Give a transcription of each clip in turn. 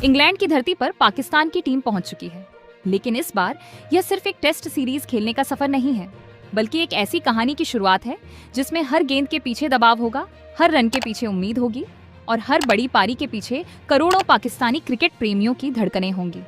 England की धरती पर पाकिस्तान की टीम पहुंच चुकी है, लेकिन इस बार यह सिर्फ एक टेस्ट सीरीज खेलने का सफर नहीं है, बल्कि एक ऐसी कहानी की शुरुआत है जिसमें हर गेंद के पीछे दबाव होगा, हर रन के पीछे उम्मीद होगी और हर बड़ी पारी के पीछे करोड़ों पाकिस्तानी क्रिकेट प्रेमियों की धड़कनें होंगी।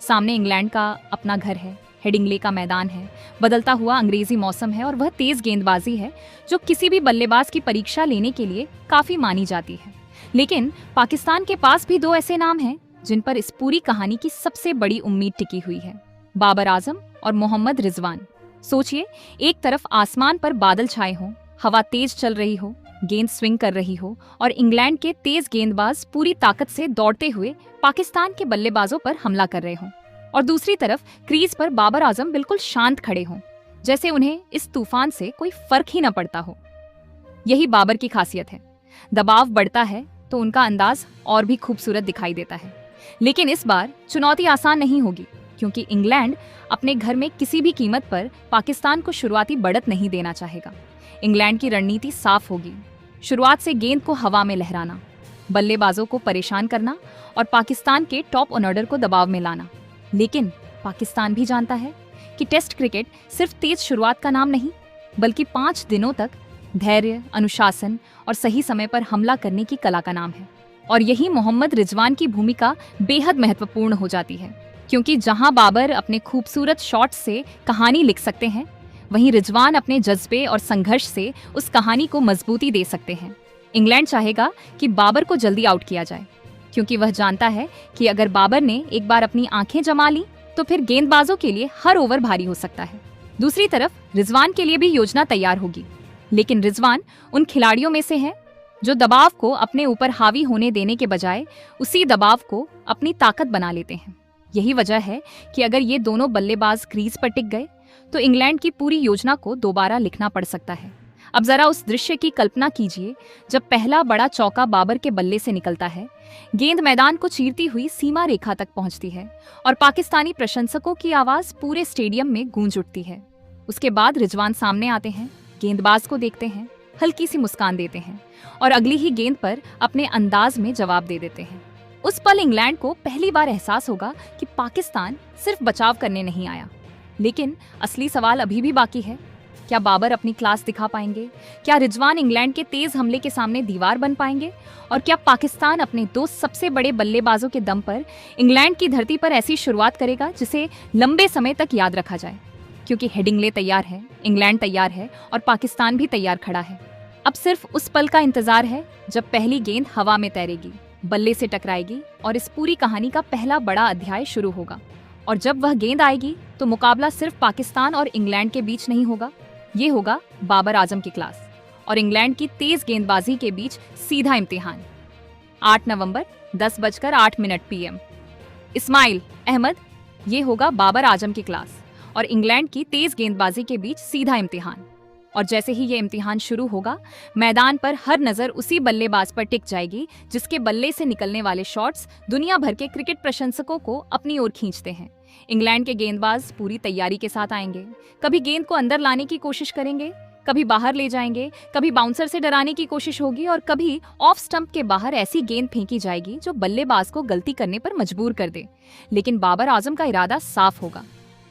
सामने इंग्लैंड का अपना घर है, हेडिंग्ले का मैदान है, बदलता हुआ अंग्रेजी मौसम है और वह तेज गेंदबाजी है जो किसी भी बल्लेबाज की परीक्षा लेने के लिए काफी मानी जाती है। लेकिन पाकिस्तान के पास भी दो ऐसे नाम हैं जिन पर इस पूरी कहानी की सबसे बड़ी उम्मीद टिकी हुई है, बाबर आजम और मोहम्मद रिजवान। सोचिए, एक तरफ आसमान पर बादल छाए हों, हवा तेज चल रही हो, गेंद स्विंग कर रही हो और इंग्लैंड के तेज गेंदबाज पूरी ताकत से दौड़ते हुए पाकिस्तान के बल्लेबाजों पर हमला कर रहे हों, और दूसरी तरफ क्रीज पर बाबर आजम बिल्कुल शांत खड़े हों, जैसे उन्हें इस तूफान से कोई फर्क ही न पड़ता हो। यही बाबर की खासियत है। दबाव बढ़ता है तो उनका अंदाज और भी खूबसूरत दिखाई देता है। लेकिन इस बार चुनौती आसान नहीं होगी, क्योंकि इंग्लैंड अपने घर में किसी भी कीमत पर पाकिस्तान को शुरुआती बढ़त नहीं देना चाहेगा। इंग्लैंड की रणनीति साफ होगी, शुरुआत से गेंद को हवा में लहराना, बल्लेबाजों को परेशान करना और पाकिस्तान के टॉप ऑर्डर को दबाव में लाना। लेकिन पाकिस्तान भी जानता है कि टेस्ट क्रिकेट सिर्फ तेज शुरुआत का नाम नहीं, बल्कि 5 दिनों तक धैर्य, अनुशासन और सही समय पर हमला करने की कला का नाम है। और यही मोहम्मद रिजवान की भूमिका बेहद महत्वपूर्ण हो जाती है, क्योंकि जहां बाबर अपने खूबसूरत शॉट्स से कहानी लिख सकते हैं, वहीं रिजवान अपने जज्बे और संघर्ष से उस कहानी को मजबूती दे सकते हैं। इंग्लैंड चाहेगा कि बाबर को जल्दी आउट किया जाए, क्योंकि वह जानता है कि अगर बाबर ने एक बार अपनी आंखें जमा ली तो फिर गेंदबाजों के लिए हर ओवर भारी हो सकता है। दूसरी तरफ रिजवान के लिए भी योजना तैयार होगी, लेकिन रिजवान उन खिलाड़ियों में से है जो दबाव को अपने ऊपर हावी होने देने के बजाय उसी दबाव को अपनी ताकत बना लेते हैं। यही वजह है कि अगर ये दोनों बल्लेबाज क्रीज पर टिक गए तो इंग्लैंड की पूरी योजना को दोबारा लिखना पड़ सकता है। अब जरा उस दृश्य की कल्पना कीजिए जब पहला बड़ा चौका बाबर के बल्ले से निकलता है, गेंद मैदान को चीरती हुई सीमा रेखा तक पहुंचती है और पाकिस्तानी प्रशंसकों की आवाज पूरे स्टेडियम में गूंज उठती है। उसके बाद रिजवान सामने आते हैं, गेंदबाज को देखते हैं, हल्की सी मुस्कान देते हैं और अगली ही गेंद पर अपने अंदाज में जवाब दे देते हैं। उस पल इंग्लैंड को पहली बार एहसास होगा कि पाकिस्तान सिर्फ बचाव करने नहीं आया। लेकिन असली सवाल अभी भी बाकी है। क्या बाबर अपनी क्लास दिखा पाएंगे? क्या रिजवान इंग्लैंड के तेज हमले के सामने दीवार बन पाएंगे? और क्या पाकिस्तान अपने 2 सबसे बड़े बल्लेबाजों के दम पर इंग्लैंड की धरती पर ऐसी शुरुआत करेगा जिसे लंबे समय तक याद रखा जाए? क्योंकि हेडिंग्ले तैयार है, इंग्लैंड तैयार है और पाकिस्तान भी तैयार खड़ा है। अब सिर्फ उस पल का इंतजार है जब पहली गेंद हवा में तैरेगी, बल्ले से टकराएगी और इस पूरी कहानी का पहला बड़ा अध्याय शुरू होगा। और जब वह गेंद आएगी तो मुकाबला सिर्फ पाकिस्तान और इंग्लैंड के बीच नहीं होगा, ये होगा बाबर आजम की क्लास और इंग्लैंड की तेज गेंदबाजी के बीच सीधा इम्तिहान। 8 नवंबर 10:08 PM। इस्माइल अहमद, ये होगा बाबर आजम की क्लास और इंग्लैंड की तेज गेंदबाजी के बीच सीधा इम्तिहान। और जैसे ही ये इम्तिहान शुरू होगा, मैदान पर हर नजर उसी बल्लेबाज पर टिक जाएगी जिसके बल्ले से निकलने वाले शॉट्स दुनिया भर के क्रिकेट प्रशंसकों को अपनी ओर खींचते हैं। इंग्लैंड के गेंदबाज पूरी तैयारी के साथ आएंगे, कभी गेंद को अंदर लाने की कोशिश करेंगे, कभी बाहर ले जाएंगे, कभी बाउंसर से डराने की कोशिश होगी और कभी ऑफ स्टंप के बाहर ऐसी गेंद फेंकी जाएगी जो बल्लेबाज को गलती करने पर मजबूर कर दे। लेकिन बाबर आजम का इरादा साफ होगा,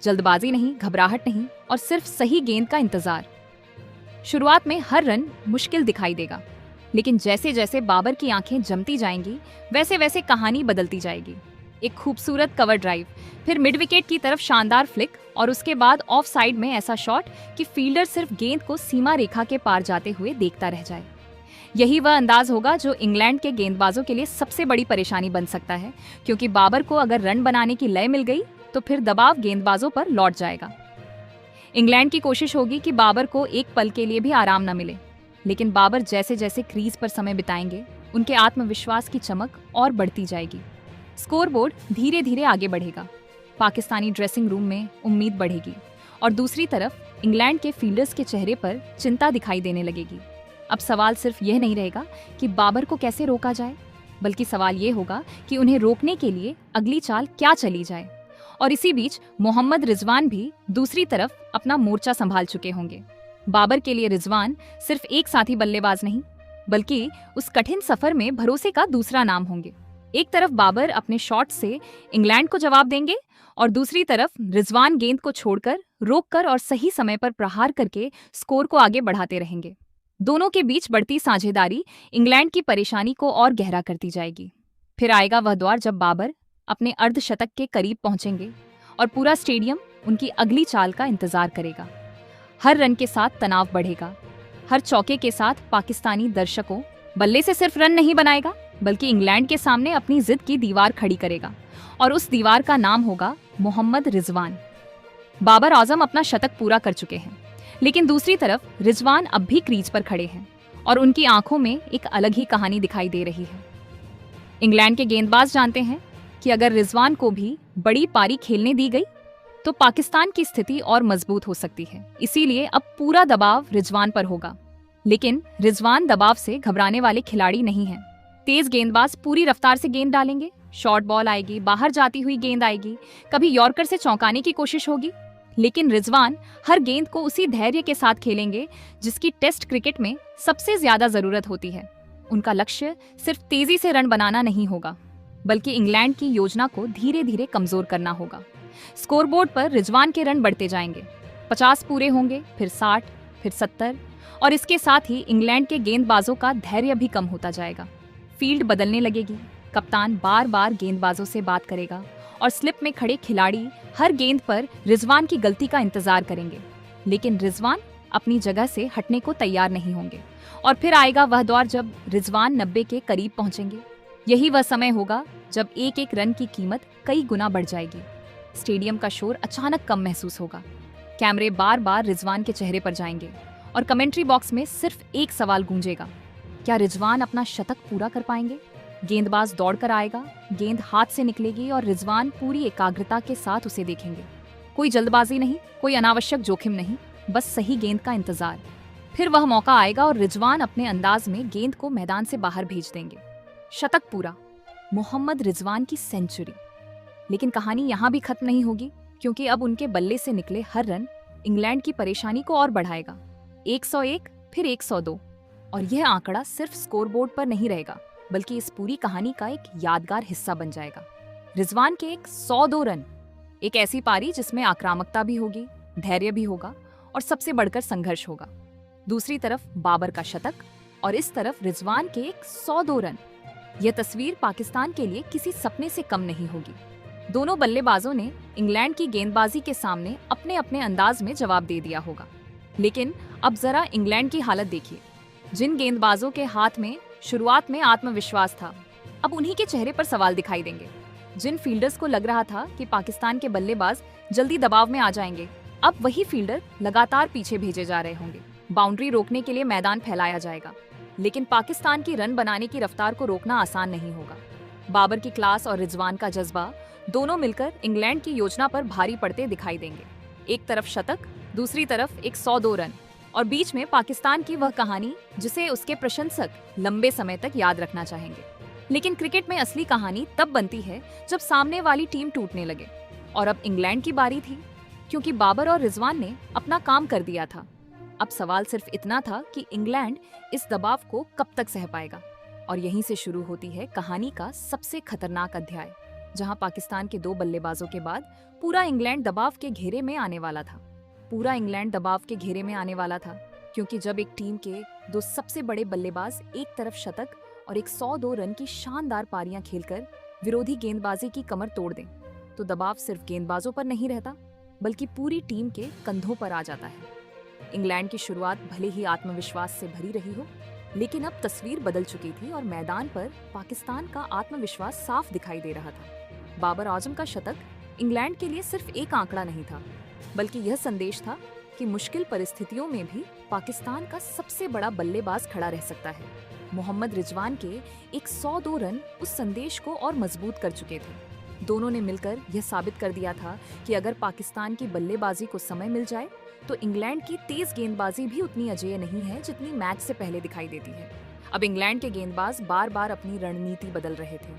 जल्दबाजी नहीं, घबराहट नहीं और सिर्फ सही गेंद का इंतजार। शुरुआत में हर रन मुश्किल दिखाई देगा, लेकिन जैसे जैसे बाबर की आंखें जमती जाएंगी वैसे वैसे कहानी बदलती जाएगी। एक खूबसूरत कवर ड्राइव, फिर मिड विकेट की तरफ शानदार फ्लिक और उसके बाद ऑफ साइड में ऐसा शॉट कि फील्डर सिर्फ गेंद को सीमा रेखा के पार जाते हुए देखता रह जाए। यही वह अंदाज होगा जो इंग्लैंड के गेंदबाजों के लिए सबसे बड़ी परेशानी बन सकता है, क्योंकि बाबर को अगर रन बनाने की लय मिल गई तो फिर दबाव गेंदबाजों पर लौट जाएगा। इंग्लैंड की कोशिश होगी कि बाबर को एक पल के लिए भी आराम न मिले, लेकिन बाबर जैसे जैसे क्रीज पर समय बिताएंगे उनके आत्मविश्वास की चमक और बढ़ती जाएगी। स्कोरबोर्ड धीरे धीरे आगे बढ़ेगा, पाकिस्तानी ड्रेसिंग रूम में उम्मीद बढ़ेगी और दूसरी तरफ इंग्लैंड के फील्डर्स के चेहरे पर चिंता दिखाई देने लगेगी। अब सवाल सिर्फ यह नहीं रहेगा कि बाबर को कैसे रोका जाए, बल्कि सवाल ये होगा कि उन्हें रोकने के लिए अगली चाल क्या चली जाए। और इसी बीच मोहम्मद रिजवान भी दूसरी तरफ अपना मोर्चा संभाल चुके होंगे। बाबर के लिए रिजवान सिर्फ एक साथी बल्लेबाज नहीं, बल्कि उस कठिन सफर में भरोसे का दूसरा नाम होंगे। एक तरफ बाबर अपने शॉट से इंग्लैंड को जवाब देंगे और दूसरी तरफ रिजवान गेंद को छोड़कर, रोककर और सही समय पर प्रहार करके स्कोर को आगे बढ़ाते रहेंगे। दोनों के बीच बढ़ती साझेदारी इंग्लैंड की परेशानी को और गहरा करती जाएगी। फिर आएगा वह दौर जब बाबर अपने अर्धशतक के करीब पहुंचेंगे और पूरा स्टेडियम उनकी अगली चाल का इंतजार करेगा। हर रन के साथ तनाव बढ़ेगा। हर चौके के साथ पाकिस्तानी दर्शकों बल्ले से सिर्फ रन नहीं बनाएगा, बल्कि इंग्लैंड के सामने अपनी जिद की दीवार खड़ी करेगा और उस दीवार का नाम होगा मोहम्मद रिजवान। बाबर आजम अपना शतक पूरा कर चुके हैं, लेकिन दूसरी तरफ रिजवान अब भी क्रीज पर खड़े हैं और उनकी आंखों में एक अलग ही कहानी दिखाई दे रही है। इंग्लैंड के गेंदबाज जानते हैं कि अगर रिजवान को भी बड़ी पारी खेलने दी गई तो पाकिस्तान की स्थिति और मजबूत हो सकती है। इसीलिए अब पूरा दबाव रिजवान पर होगा। लेकिन रिजवान दबाव से घबराने वाले खिलाड़ी नहीं हैं। तेज गेंदबाज पूरी रफ्तार से गेंद डालेंगे, शॉर्ट बॉल आएगी, बाहर जाती हुई गेंद आएगी, कभी यॉर्कर से चौंकाने की कोशिश होगी। लेकिन रिजवान हर गेंद को उसी धैर्य के साथ खेलेंगे जिसकी टेस्ट क्रिकेट में सबसे ज्यादा जरूरत होती है। उनका लक्ष्य सिर्फ तेजी से रन बनाना नहीं होगा, बल्कि इंग्लैंड की योजना को धीरे धीरे कमजोर करना होगा। स्कोरबोर्ड पर रिजवान के रन बढ़ते जाएंगे। 50 पूरे होंगे, फिर 60, फिर 70 और इसके साथ ही इंग्लैंड के गेंदबाजों का धैर्य भी कम होता जाएगा। फील्ड बदलने लगेगी। कप्तान बार बार गेंदबाजों से बात करेगा और स्लिप में खड़े खिलाड़ी हर गेंद पर रिजवान की गलती का इंतजार करेंगे। लेकिन रिजवान अपनी जगह से हटने को तैयार नहीं होंगे और फिर आएगा वह दौर जब रिजवान 90 के करीब पहुंचेंगे। यही वह समय होगा जब एक एक रन की कीमत कई गुना बढ़ जाएगी। स्टेडियम का शोर अचानक कम महसूस होगा। कैमरे बार बार रिजवान के चेहरे पर जाएंगे और कमेंट्री बॉक्स में सिर्फ एक सवाल गूंजेगा, क्या रिजवान अपना शतक पूरा कर पाएंगे? गेंदबाज दौड़कर आएगा, गेंद हाथ से निकलेगी और रिजवान पूरी एकाग्रता के साथ उसे देखेंगे। कोई जल्दबाजी नहीं, कोई अनावश्यक जोखिम नहीं, बस सही गेंद का इंतजार। फिर वह मौका आएगा और रिजवान अपने अंदाज में गेंद को मैदान से बाहर भेज देंगे। शतक पूरा, मोहम्मद रिजवान की सेंचुरी। लेकिन कहानी यहाँ भी खत्म नहीं होगी, क्योंकि अब उनके बल्ले से निकले हर रन इंग्लैंड की परेशानी को और बढ़ाएगा। 101, फिर 102 और यह आंकड़ा सिर्फ स्कोरबोर्ड पर नहीं रहेगा, बल्कि इस पूरी कहानी का एक यादगार हिस्सा बन जाएगा। रिजवान के 102 रन, एक ऐसी पारी जिसमें आक्रामकता भी होगी, धैर्य भी होगा और सबसे बढ़कर संघर्ष होगा। दूसरी तरफ बाबर का शतक और इस तरफ रिजवान के 102 रन। यह तस्वीर पाकिस्तान के लिए किसी सपने से कम नहीं होगी। दोनों बल्लेबाजों ने इंग्लैंड की गेंदबाजी के सामने अपने अपने अंदाज में जवाब दे दिया होगा। लेकिन अब जरा इंग्लैंड की हालत देखिए। जिन गेंदबाजों के हाथ में शुरुआत में आत्मविश्वास था, अब उन्हीं के चेहरे पर सवाल दिखाई देंगे। जिन फील्डर्स को लग रहा था कि पाकिस्तान के बल्लेबाज जल्दी दबाव में आ जाएंगे, अब वही फील्डर लगातार पीछे भेजे जा रहे होंगे। बाउंड्री रोकने के लिए मैदान फैलाया जाएगा, लेकिन पाकिस्तान की रन बनाने की रफ्तार को रोकना आसान नहीं होगा। बाबर की क्लास और रिजवान का जज्बा दोनों मिलकर इंग्लैंड की योजना पर भारी पड़ते दिखाई देंगे। एक तरफ शतक, दूसरी तरफ 102 रन और बीच में पाकिस्तान की वह कहानी जिसे उसके प्रशंसक लंबे समय तक याद रखना चाहेंगे। लेकिन क्रिकेट में असली कहानी तब बनती है जब सामने वाली टीम टूटने लगे, और अब इंग्लैंड की बारी थी, क्योंकि बाबर और रिजवान ने अपना काम कर दिया था। अब सवाल सिर्फ इतना था कि इंग्लैंड इस दबाव को कब तक सह पाएगा। और यहीं से शुरू होती है कहानी का सबसे खतरनाक अध्याय, जहां पाकिस्तान के 2 बल्लेबाजों के बाद पूरा इंग्लैंड दबाव के घेरे में आने वाला था। पूरा इंग्लैंड दबाव के घेरे में आने वाला था, क्योंकि जब एक टीम के 2 सबसे बड़े बल्लेबाज एक तरफ शतक और 102 रन की शानदार पारियां खेलकर विरोधी गेंदबाजी की कमर तोड़ दें, तो दबाव सिर्फ गेंदबाजों पर नहीं रहता, बल्कि पूरी टीम के कंधों पर आ जाता है। इंग्लैंड की शुरुआत भले ही आत्मविश्वास से भरी रही हो, लेकिन अब तस्वीर बदल चुकी थी और मैदान पर पाकिस्तान का आत्मविश्वास साफ दिखाई दे रहा था। बाबर आजम का शतक इंग्लैंड के लिए सिर्फ एक आंकड़ा नहीं था, बल्कि यह संदेश था कि मुश्किल परिस्थितियों में भी पाकिस्तान का सबसे बड़ा बल्लेबाज खड़ा रह सकता है। मोहम्मद रिजवान के 102 रन उस संदेश को और मजबूत कर चुके थे। दोनों ने मिलकर यह साबित कर दिया था कि अगर पाकिस्तान की बल्लेबाजी को समय मिल जाए तो इंग्लैंड की तेज गेंदबाजी भी उतनी अजेय नहीं है जितनी मैच से पहले दिखाई देती है। अब इंग्लैंड के गेंदबाज बार बार अपनी रणनीति बदल रहे थे।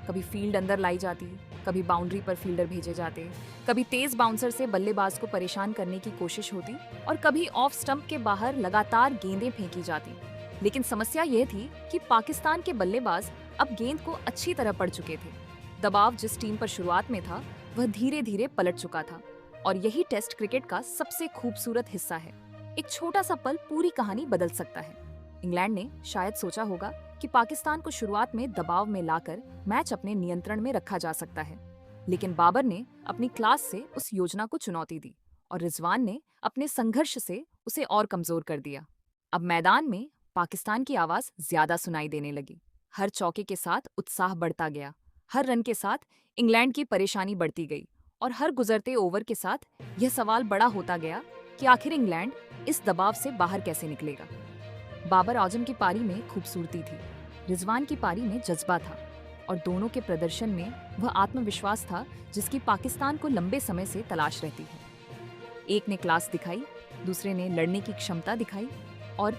कभी फील्ड अंदर लाई जाती, कभी बाउंड्री पर फील्डर भेजे जाते, कभी तेज बाउंसर से बल्लेबाज को परेशान करने की कोशिश होती और कभी ऑफ स्टंप के बाहर लगातार गेंदें फेंकी जाती। लेकिन समस्या यह थी कि पाकिस्तान के बल्लेबाज अब गेंद को अच्छी तरह पढ़ चुके थे। दबाव जिस टीम पर शुरुआत में था वह धीरे धीरे पलट चुका था और यही टेस्ट क्रिकेट का सबसे खूबसूरत हिस्सा है। एक छोटा सा पल पूरी कहानी बदल सकता है। इंग्लैंड ने शायद सोचा होगा कि पाकिस्तान को शुरुआत में दबाव में लाकर मैच अपने नियंत्रण में रखा जा सकता है, लेकिन बाबर ने अपनी क्लास से उस योजना को चुनौती दी और रिजवान ने अपने संघर्ष से उसे और कमजोर कर दिया। अब मैदान में पाकिस्तान की आवाज ज्यादा सुनाई देने लगी। हर चौके के साथ उत्साह बढ़ता गया, हर रन के साथ इंग्लैंड की परेशानी बढ़ती गई और हर गुजरते ओवर के साथ यह सवाल बड़ा होता गया कि आखिर इंग्लैंड इस दबाव से बाहर कैसे निकलेगा। बाबर आजम की पारी में खूबसूरती थी, रिजवान की पारी में जज्बा था और दोनों के प्रदर्शन में वह आत्मविश्वास था जिसकी पाकिस्तान को लंबे समय से तलाश रहती है। एक ने क्लास दिखाई, दूसरे ने लड़ने की क्षमता दिखाई और